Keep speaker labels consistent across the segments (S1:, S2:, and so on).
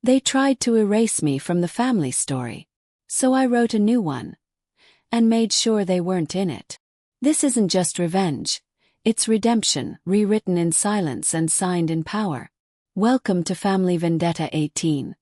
S1: They tried to erase me from the family story. So I wrote a new one. And made sure they weren't in it. This isn't just revenge. It's redemption, rewritten in silence and signed in power. Welcome to Family Vendetta 18,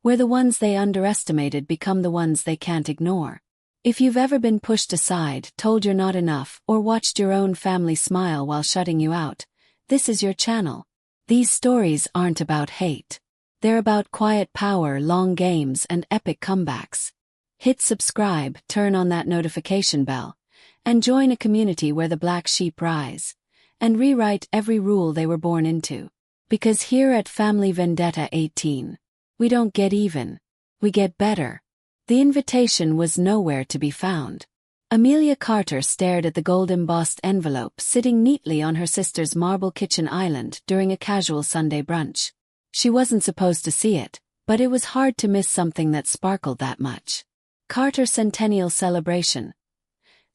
S1: where the ones they underestimated become the ones they can't ignore. If you've ever been pushed aside, told you're not enough, or watched your own family smile while shutting you out, this is your channel. These stories aren't about hate. They're about quiet power, long games, and epic comebacks. Hit subscribe, turn on that notification bell, and join a community where the black sheep rise and rewrite every rule they were born into. Because here at Family Vendetta 18, we don't get even, we get better. The invitation was nowhere to be found. Amelia Carter stared at the gold-embossed envelope sitting neatly on her sister's marble kitchen island during a casual Sunday brunch. She wasn't supposed to see it, but it was hard to miss something that sparkled that much. Carter Centennial Celebration.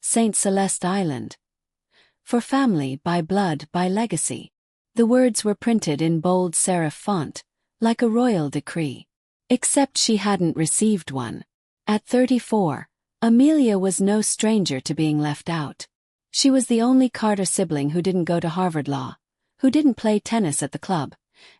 S1: St. Celeste Island. For family, by blood, by legacy. The words were printed in bold serif font, like a royal decree. Except she hadn't received one. At 34, Amelia was no stranger to being left out. She was the only Carter sibling who didn't go to Harvard Law, who didn't play tennis at the club,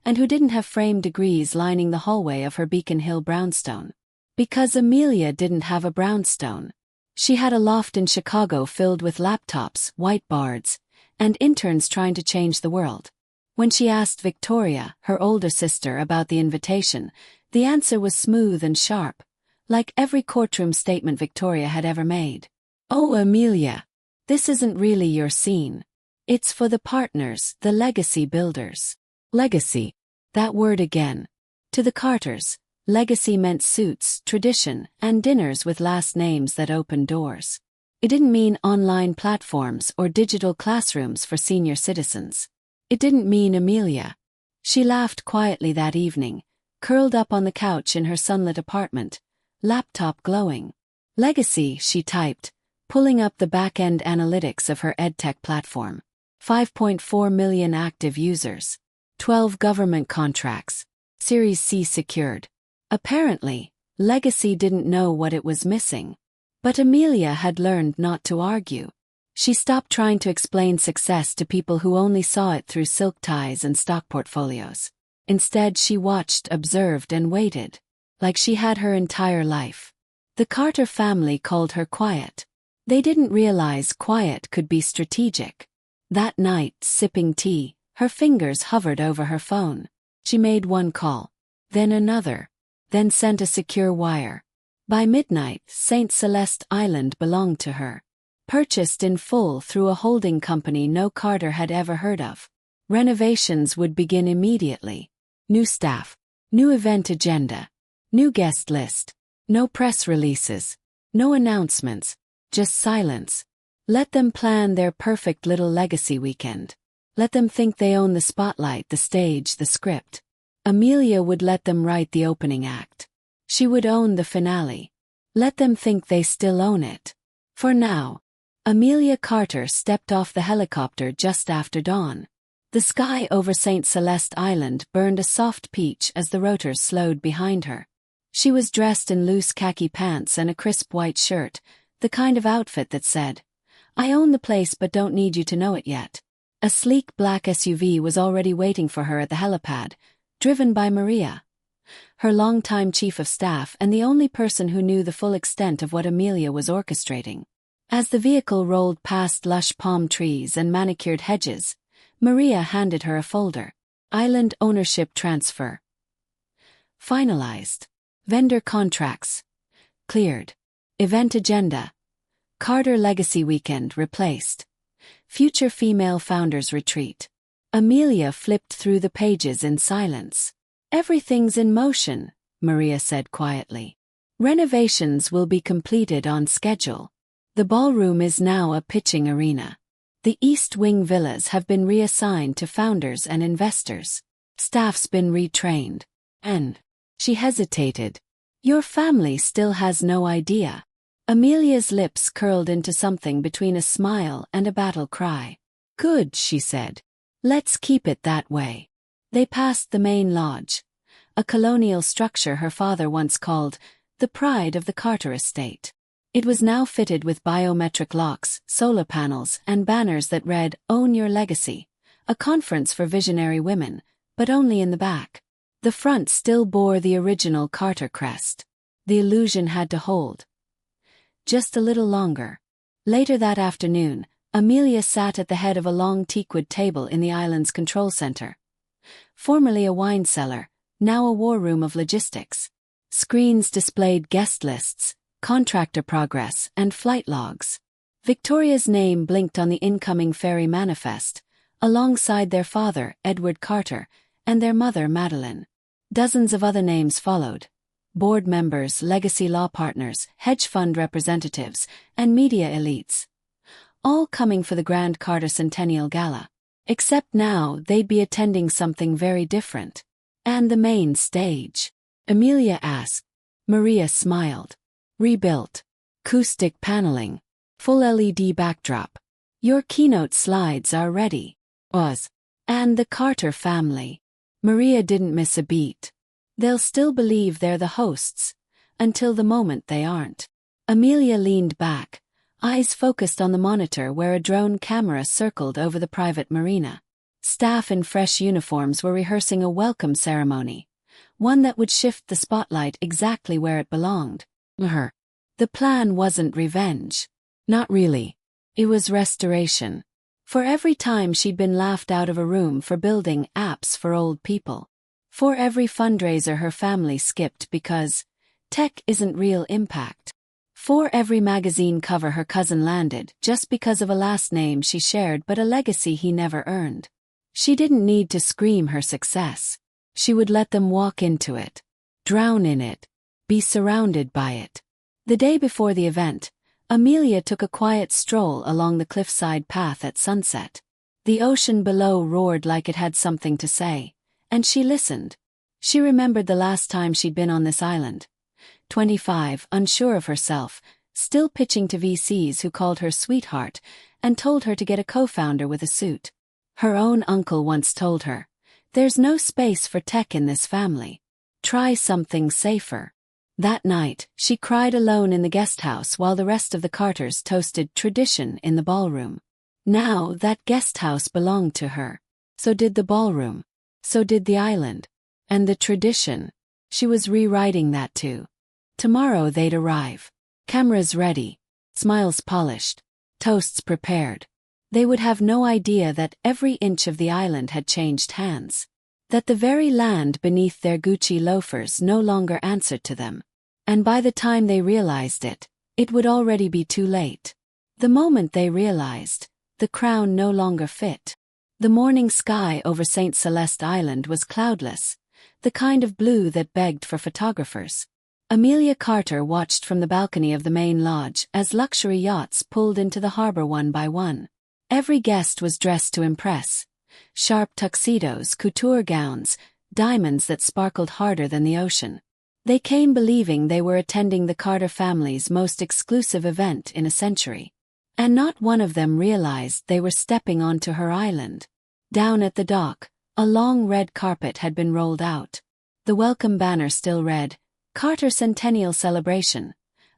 S1: and who didn't have framed degrees lining the hallway of her Beacon Hill brownstone. Because Amelia didn't have a brownstone. She had a loft in Chicago filled with laptops, whiteboards, and interns trying to change the world. When she asked Victoria, her older sister, about the invitation, the answer was smooth and sharp, like every courtroom statement Victoria had ever made. "Oh, Amelia, this isn't really your scene. It's for the partners, the legacy builders." Legacy. That word again. To the Carters, legacy meant suits, tradition, and dinners with last names that opened doors. It didn't mean online platforms or digital classrooms for senior citizens. It didn't mean Amelia. She laughed quietly that evening, curled up on the couch in her sunlit apartment, laptop glowing. Legacy, she typed, pulling up the back-end analytics of her edtech platform. 5.4 million active users. 12 government contracts. Series C secured. Apparently, Legacy didn't know what it was missing. But Amelia had learned not to argue. She stopped trying to explain success to people who only saw it through silk ties and stock portfolios. Instead, she watched, observed, and waited. Like she had her entire life. The Carter family called her quiet. They didn't realize quiet could be strategic. That night, sipping tea, her fingers hovered over her phone. She made one call, then another, then sent a secure wire. By midnight, St. Celeste Island belonged to her. Purchased in full through a holding company no Carter had ever heard of. Renovations would begin immediately. New staff, new event agenda, new guest list, no press releases, no announcements, just silence. Let them plan their perfect little legacy weekend. Let them think they own the spotlight, the stage, the script. Amelia would let them write the opening act. She would own the finale. Let them think they still own it. For now, Amelia Carter stepped off the helicopter just after dawn. The sky over St. Celeste Island burned a soft peach as the rotors slowed behind her. She was dressed in loose khaki pants and a crisp white shirt, the kind of outfit that said, "I own the place but don't need you to know it yet." A sleek black SUV was already waiting for her at the helipad, driven by Maria, her longtime chief of staff and the only person who knew the full extent of what Amelia was orchestrating. As the vehicle rolled past lush palm trees and manicured hedges, Maria handed her a folder. Island ownership transfer. Finalized. Vendor contracts. Cleared. Event agenda. Carter Legacy Weekend replaced. Future Female Founders Retreat. Amelia flipped through the pages in silence. "Everything's in motion," Maria said quietly. "Renovations will be completed on schedule. The ballroom is now a pitching arena. The East Wing villas have been reassigned to founders and investors. Staff's been retrained. And..." She hesitated. "Your family still has no idea." Amelia's lips curled into something between a smile and a battle cry. "Good," she said. "Let's keep it that way." They passed the main lodge, a colonial structure her father once called the pride of the Carter estate. It was now fitted with biometric locks, solar panels, and banners that read, "Own Your Legacy," a conference for visionary women, but only in the back. The front still bore the original Carter crest. The illusion had to hold. Just a little longer. Later that afternoon, Amelia sat at the head of a long teakwood table in the island's control center. Formerly a wine cellar, now a war room of logistics. Screens displayed guest lists, contractor progress, and flight logs. Victoria's name blinked on the incoming ferry manifest, alongside their father, Edward Carter, and their mother, Madeline. Dozens of other names followed. Board members, legacy law partners, hedge fund representatives, and media elites. All coming for the Grand Carter Centennial Gala. Except now they'd be attending something very different. "And the main stage?" Amelia asked. Maria smiled. "Rebuilt. Acoustic paneling. Full LED backdrop. Your keynote slides are ready." And the Carter family. Maria didn't miss a beat. "They'll still believe they're the hosts, until the moment they aren't." Amelia leaned back, eyes focused on the monitor where a drone camera circled over the private marina. Staff in fresh uniforms were rehearsing a welcome ceremony, one that would shift the spotlight exactly where it belonged. Her. The plan wasn't revenge. Not really. It was restoration. For every time she'd been laughed out of a room for building apps for old people. For every fundraiser her family skipped because tech isn't real impact. For every magazine cover her cousin landed just because of a last name she shared but a legacy he never earned. She didn't need to scream her success. She would let them walk into it, drown in it, be surrounded by it. The day before the event, Amelia took a quiet stroll along the cliffside path at sunset. The ocean below roared like it had something to say, and she listened. She remembered the last time she'd been on this island. 25, unsure of herself, still pitching to VCs who called her sweetheart and told her to get a co-founder with a suit. Her own uncle once told her, "There's no space for tech in this family. Try something safer." That night, she cried alone in the guest house while the rest of the Carters toasted tradition in the ballroom. Now that guest house belonged to her. So did the ballroom. So did the island. And the tradition. She was rewriting that too. Tomorrow they'd arrive. Cameras ready. Smiles polished. Toasts prepared. They would have no idea that every inch of the island had changed hands. That the very land beneath their Gucci loafers no longer answered to them. And by the time they realized it, it would already be too late. The moment they realized, the crown no longer fit. The morning sky over St. Celeste Island was cloudless, the kind of blue that begged for photographers. Amelia Carter watched from the balcony of the main lodge as luxury yachts pulled into the harbor one by one. Every guest was dressed to impress. Sharp tuxedos, couture gowns, diamonds that sparkled harder than the ocean. They came believing they were attending the Carter family's most exclusive event in a century. And not one of them realized they were stepping onto her island. Down at the dock, a long red carpet had been rolled out. The welcome banner still read, "Carter Centennial Celebration,"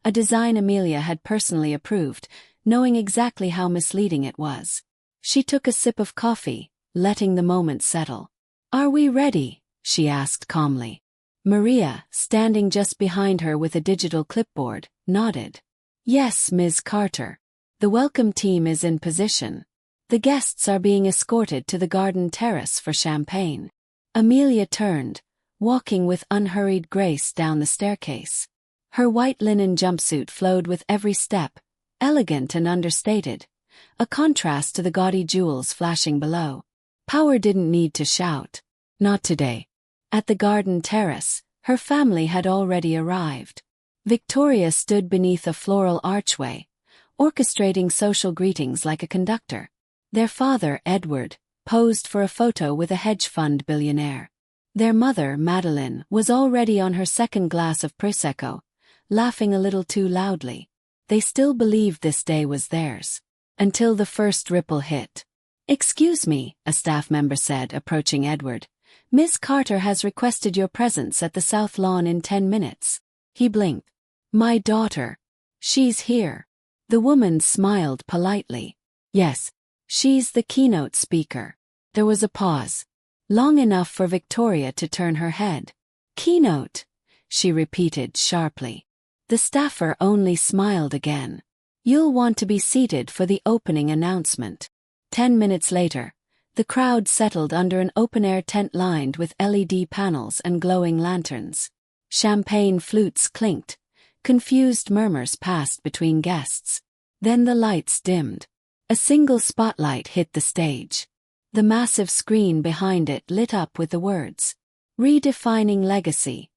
S1: a design Amelia had personally approved, knowing exactly how misleading it was. She took a sip of coffee, letting the moment settle. "Are we ready?" she asked calmly. Maria, standing just behind her with a digital clipboard, nodded. "Yes, Ms. Carter. The welcome team is in position. The guests are being escorted to the garden terrace for champagne." Amelia turned, walking with unhurried grace down the staircase. Her white linen jumpsuit flowed with every step, elegant and understated, a contrast to the gaudy jewels flashing below. Power didn't need to shout. Not today. At the garden terrace, her family had already arrived. Victoria stood beneath a floral archway, orchestrating social greetings like a conductor. Their father, Edward, posed for a photo with a hedge fund billionaire. Their mother, Madeline, was already on her second glass of Prosecco, laughing a little too loudly. They still believed this day was theirs. Until the first ripple hit. "Excuse me," a staff member said, approaching Edward. Miss Carter has requested your presence at the South Lawn in 10 minutes. He blinked. My daughter. She's here. The woman smiled politely. Yes. She's the keynote speaker. There was a pause. Long enough for Victoria to turn her head. Keynote, she repeated sharply. The staffer only smiled again. You'll want to be seated for the opening announcement. 10 minutes later, the crowd settled under an open-air tent lined with LED panels and glowing lanterns. Champagne flutes clinked. Confused murmurs passed between guests. Then the lights dimmed. A single spotlight hit the stage. The massive screen behind it lit up with the words, Redefining Legacy.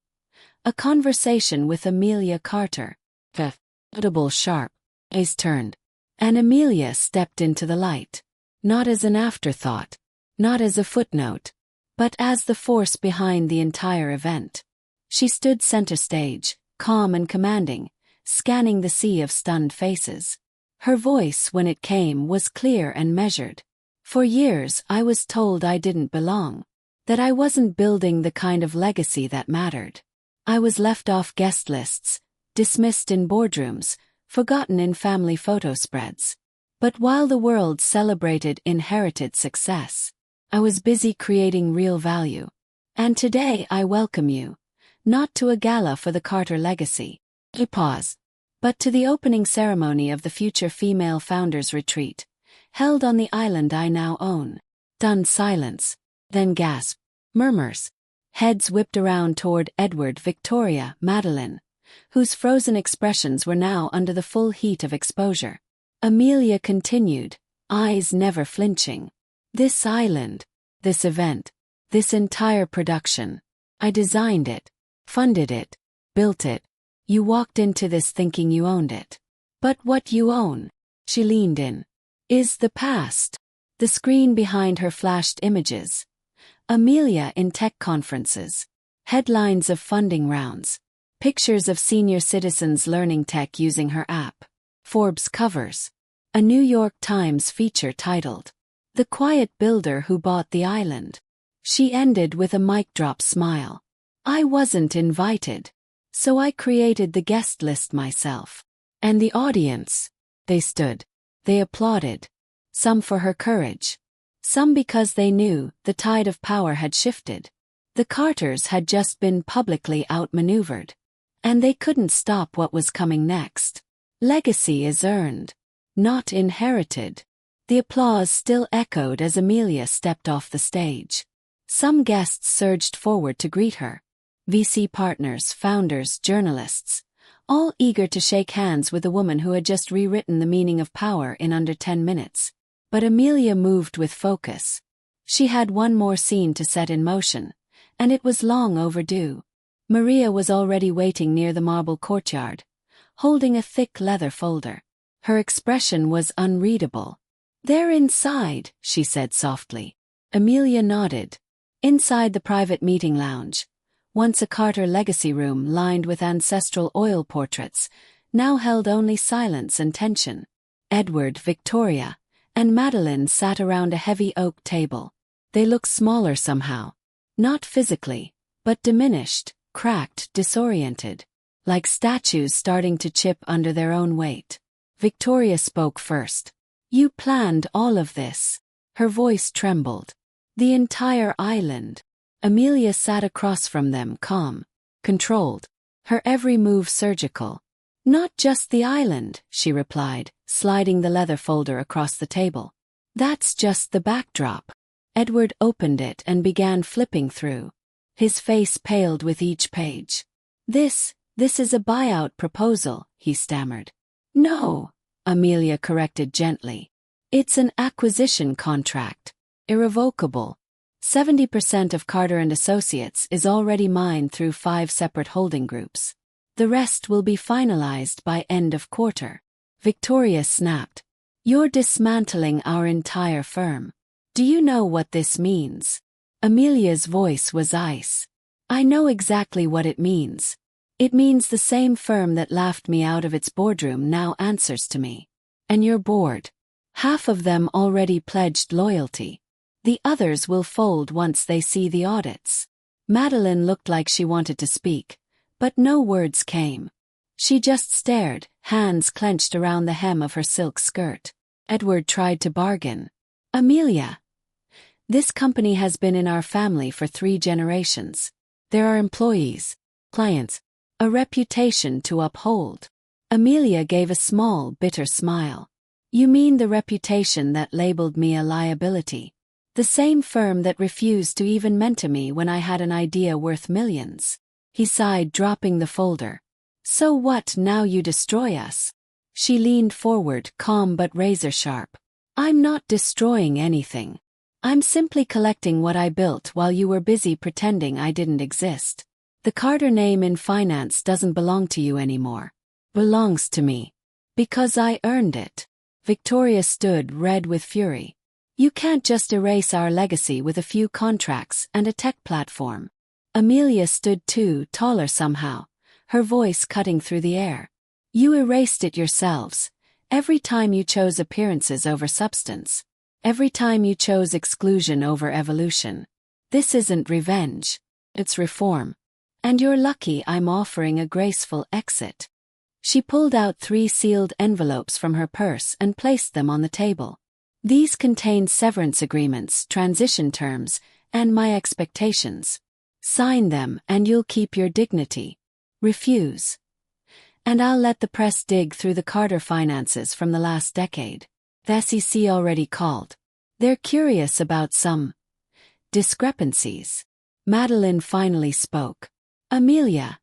S1: A conversation with Amelia Carter. The audible sharp eyes turned, and Amelia stepped into the light. Not as an afterthought, not as a footnote, but as the force behind the entire event. She stood center stage, calm and commanding, scanning the sea of stunned faces. Her voice, when it came, was clear and measured. For years I was told I didn't belong, that I wasn't building the kind of legacy that mattered. I was left off guest lists, dismissed in boardrooms, forgotten in family photo spreads. But while the world celebrated inherited success, I was busy creating real value. And today I welcome you, not to a gala for the Carter legacy. A pause. But to the opening ceremony of the future female founders retreat, held on the island I now own. Stunned silence, then gasp, murmurs. Heads whipped around toward Edward, Victoria, Madeline, whose frozen expressions were now under the full heat of exposure. Amelia continued, eyes never flinching. This island, this event, this entire production. I designed it, funded it, built it. You walked into this thinking you owned it. But what you own, she leaned in, is the past. The screen behind her flashed images. Amelia in tech conferences. Headlines of funding rounds. Pictures of senior citizens learning tech using her app. Forbes covers. A New York Times feature titled, The Quiet Builder Who Bought the Island. She ended with a mic-drop smile. I wasn't invited. So I created the guest list myself. And the audience, they stood. They applauded. Some for her courage. Some because they knew the tide of power had shifted. The Carters had just been publicly outmaneuvered. And they couldn't stop what was coming next. Legacy is earned, not inherited. The applause still echoed as Amelia stepped off the stage. Some guests surged forward to greet her. VC partners, founders, journalists, all eager to shake hands with the woman who had just rewritten the meaning of power in under 10 minutes. But Amelia moved with focus. She had one more scene to set in motion, and it was long overdue. Maria was already waiting near the marble courtyard, holding a thick leather folder. Her expression was unreadable. They're inside, she said softly. Amelia nodded. Inside the private meeting lounge, once a Carter legacy room lined with ancestral oil portraits, now held only silence and tension. Edward, Victoria, and Madeline sat around a heavy oak table. They looked smaller somehow. Not physically, but diminished, cracked, disoriented. Like statues starting to chip under their own weight. Victoria spoke first. You planned all of this. Her voice trembled. The entire island. Amelia sat across from them, calm, controlled, her every move surgical. Not just the island, she replied, sliding the leather folder across the table. That's just the backdrop. Edward opened it and began flipping through. His face paled with each page. This is a buyout proposal, he stammered. No, Amelia corrected gently. It's an acquisition contract. Irrevocable. 70% of Carter and Associates is already mine through 5 separate holding groups. The rest will be finalized by end of quarter. Victoria snapped. You're dismantling our entire firm. Do you know what this means? Amelia's voice was ice. I know exactly what it means. It means the same firm that laughed me out of its boardroom now answers to me. And your board. Half of them already pledged loyalty. The others will fold once they see the audits. Madeline looked like she wanted to speak, but no words came. She just stared, hands clenched around the hem of her silk skirt. Edward tried to bargain. Amelia, this company has been in our family for 3 generations. There are employees, clients, a reputation to uphold. Amelia gave a small, bitter smile. You mean the reputation that labeled me a liability? The same firm that refused to even mentor me when I had an idea worth millions. He sighed, dropping the folder. So what, now you destroy us? She leaned forward, calm but razor-sharp. I'm not destroying anything. I'm simply collecting what I built while you were busy pretending I didn't exist. The Carter name in finance doesn't belong to you anymore. Belongs to me. Because I earned it. Victoria stood, red with fury. You can't just erase our legacy with a few contracts and a tech platform. Amelia stood too, taller somehow, her voice cutting through the air. You erased it yourselves. Every time you chose appearances over substance. Every time you chose exclusion over evolution. This isn't revenge. It's reform. And you're lucky I'm offering a graceful exit. She pulled out 3 sealed envelopes from her purse and placed them on the table. These contained severance agreements, transition terms, and my expectations. Sign them and you'll keep your dignity. Refuse. And I'll let the press dig through the Carter finances from the last decade. The SEC already called. They're curious about some discrepancies. Madeline finally spoke. Amelia,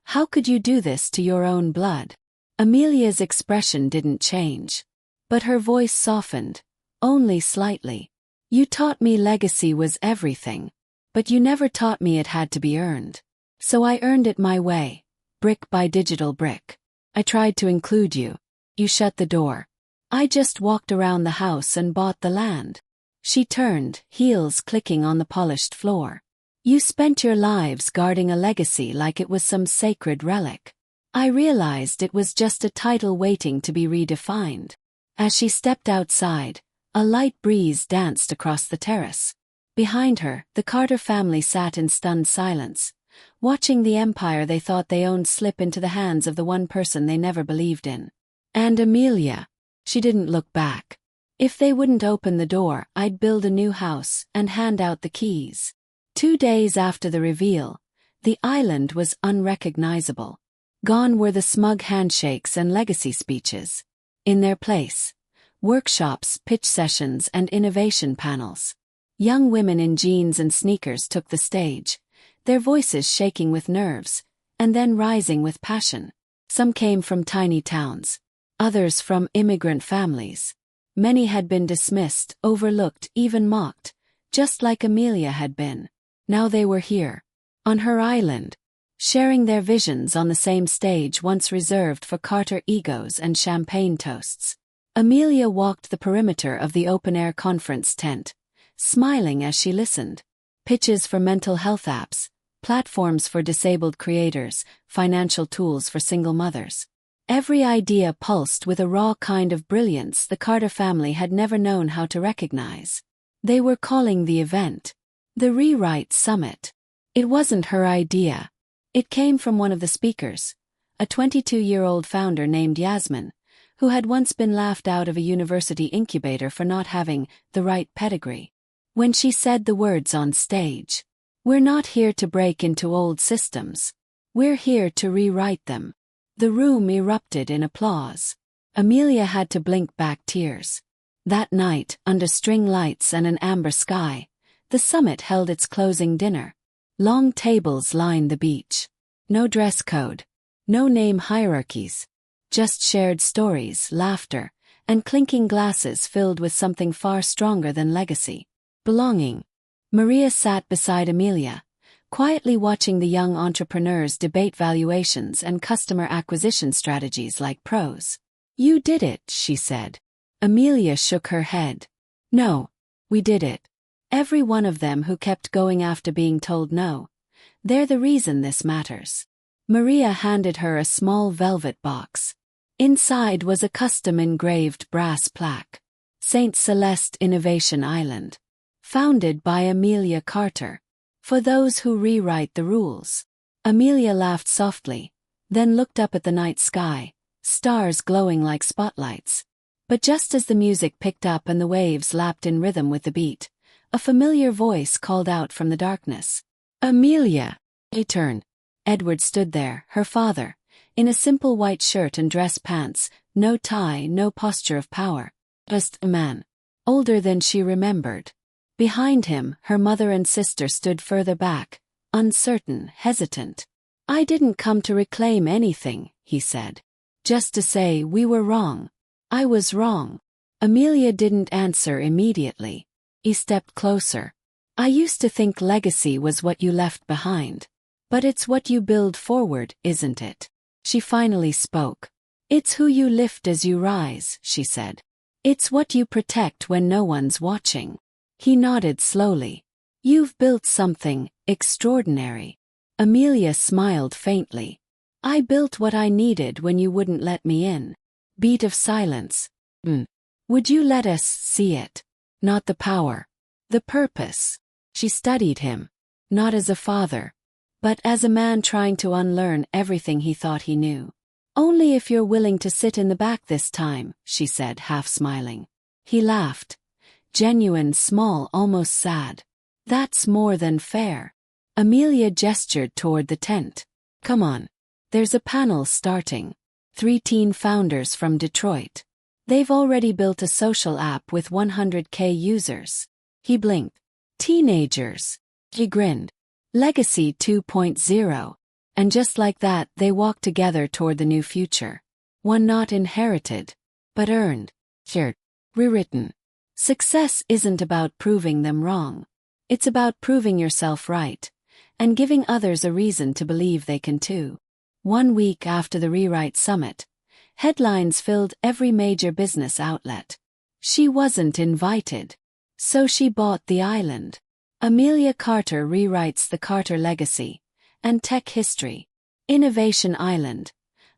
S1: how could you do this to your own blood? Amelia's expression didn't change. But her voice softened, only slightly. You taught me legacy was everything. But you never taught me it had to be earned. So I earned it my way, brick by digital brick. I tried to include you. You shut the door. I just walked around the house and bought the land. She turned, heels clicking on the polished floor. You spent your lives guarding a legacy like it was some sacred relic. I realized it was just a title waiting to be redefined. As she stepped outside, a light breeze danced across the terrace. Behind her, the Carter family sat in stunned silence, watching the empire they thought they owned slip into the hands of the one person they never believed in. And Amelia. She didn't look back. If they wouldn't open the door, I'd build a new house and hand out the keys. 2 days after the reveal, the island was unrecognizable. Gone were the smug handshakes and legacy speeches. In their place, workshops, pitch sessions, and innovation panels. Young women in jeans and sneakers took the stage, their voices shaking with nerves, and then rising with passion. Some came from tiny towns, others from immigrant families. Many had been dismissed, overlooked, even mocked, just like Amelia had been. Now they were here, on her island, sharing their visions on the same stage once reserved for Carter egos and champagne toasts. Amelia walked the perimeter of the open-air conference tent, smiling as she listened. Pitches for mental health apps, platforms for disabled creators, financial tools for single mothers. Every idea pulsed with a raw kind of brilliance the Carter family had never known how to recognize. They were calling the event the Rewrite Summit. It wasn't her idea. It came from one of the speakers, a 22-year-old founder named Yasmin, who had once been laughed out of a university incubator for not having the right pedigree. When she said the words on stage, "We're not here to break into old systems. We're here to rewrite them," the room erupted in applause. Amelia had to blink back tears. That night, under string lights and an amber sky, the summit held its closing dinner. Long tables lined the beach. No dress code. No name hierarchies. Just shared stories, laughter, and clinking glasses filled with something far stronger than legacy. Belonging. Maria sat beside Amelia, quietly watching the young entrepreneurs debate valuations and customer acquisition strategies like pros. "You did it," she said. Amelia shook her head. "No, we did it. Every one of them who kept going after being told no. They're the reason this matters." Maria handed her a small velvet box. Inside was a custom engraved brass plaque. St. Celeste Innovation Island. Founded by Amelia Carter. For those who rewrite the rules. Amelia laughed softly, then looked up at the night sky, stars glowing like spotlights. But just as the music picked up and the waves lapped in rhythm with the beat, a familiar voice called out from the darkness. Amelia! He turned. Edward stood there, her father, in a simple white shirt and dress pants, no tie, no posture of power. Just a man. Older than she remembered. Behind him, her mother and sister stood further back, uncertain, hesitant. I didn't come to reclaim anything, he said. Just to say we were wrong. I was wrong. Amelia didn't answer immediately. He stepped closer. I used to think legacy was what you left behind. But it's what you build forward, isn't it? She finally spoke. It's who you lift as you rise, she said. It's what you protect when no one's watching. He nodded slowly. You've built something extraordinary. Amelia smiled faintly. I built what I needed when you wouldn't let me in. Beat of silence. Would you let us see it? Not the power. The purpose. She studied him. Not as a father. But as a man trying to unlearn everything he thought he knew. Only if you're willing to sit in the back this time, she said, half smiling. He laughed. Genuine, small, almost sad. That's more than fair. Amelia gestured toward the tent. Come on. There's a panel starting. 3 teen founders from Detroit. They've already built a social app with 100K users. He blinked. Teenagers. He grinned. Legacy 2.0. And just like that, they walked together toward the new future. One not inherited, but earned. Shared. Rewritten. Success isn't about proving them wrong. It's about proving yourself right, and giving others a reason to believe they can too. 1 week after the Rewrite Summit, headlines filled every major business outlet. She wasn't invited. So she bought the island. Amelia Carter rewrites the Carter legacy and tech history. Innovation Island.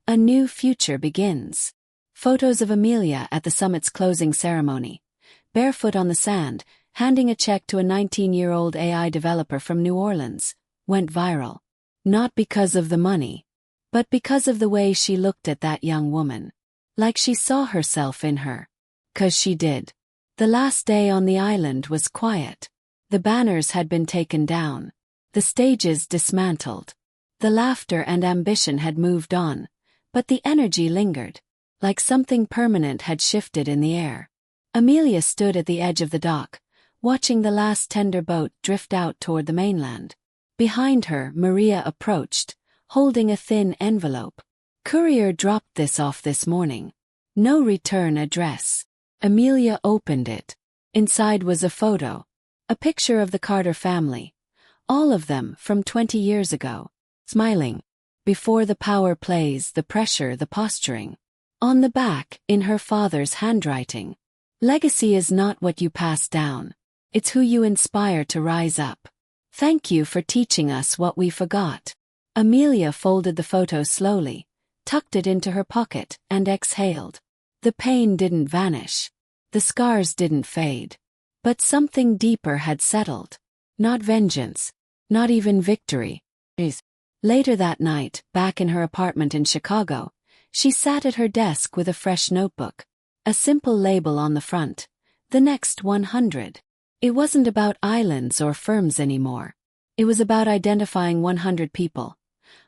S1: A new future begins. Photos of Amelia at the summit's closing ceremony. Barefoot on the sand, handing a check to a 19-year-old AI developer from New Orleans, went viral. Not because of the money, but because of the way she looked at that young woman. Like she saw herself in her. 'Cause she did. The last day on the island was quiet. The banners had been taken down. The stages dismantled. The laughter and ambition had moved on, but the energy lingered. Like something permanent had shifted in the air. Amelia stood at the edge of the dock, watching the last tender boat drift out toward the mainland. Behind her, Maria approached, holding a thin envelope. Courier dropped this off this morning. No return address. Amelia opened it. Inside was a photo. A picture of the Carter family. All of them from 20 years ago. Smiling. Before the power plays, the pressure, the posturing. On the back, in her father's handwriting. Legacy is not what you pass down. It's who you inspire to rise up. Thank you for teaching us what we forgot. Amelia folded the photo slowly, tucked it into her pocket, and exhaled. The pain didn't vanish. The scars didn't fade. But something deeper had settled. Not vengeance. Not even victory. Later that night, back in her apartment in Chicago, she sat at her desk with a fresh notebook. A simple label on the front. The next 100. It wasn't about islands or firms anymore. It was about identifying 100 people.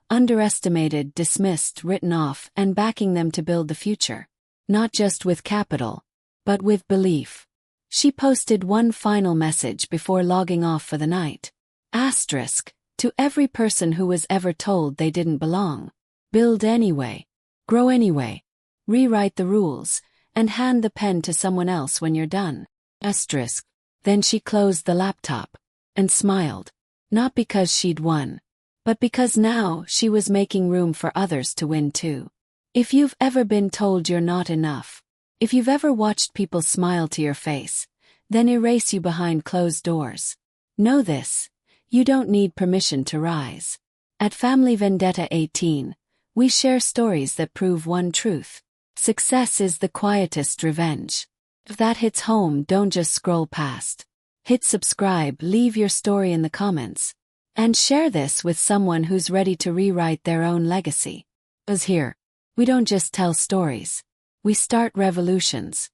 S1: Underestimated, dismissed, written off, and backing them to build the future. Not just with capital, but with belief. She posted one final message before logging off for the night. Asterisk, to every person who was ever told they didn't belong. Build anyway. Grow anyway. Rewrite the rules, and hand the pen to someone else when you're done. Asterisk. Then she closed the laptop. And smiled. Not because she'd won. But because now she was making room for others to win too. If you've ever been told you're not enough, if you've ever watched people smile to your face, then erase you behind closed doors. Know this, you don't need permission to rise. At Family Vendetta 18, we share stories that prove one truth. Success is the quietest revenge. If that hits home, don't just scroll past. Hit subscribe, leave your story in the comments, and share this with someone who's ready to rewrite their own legacy. 'Cause here, we don't just tell stories, we start revolutions.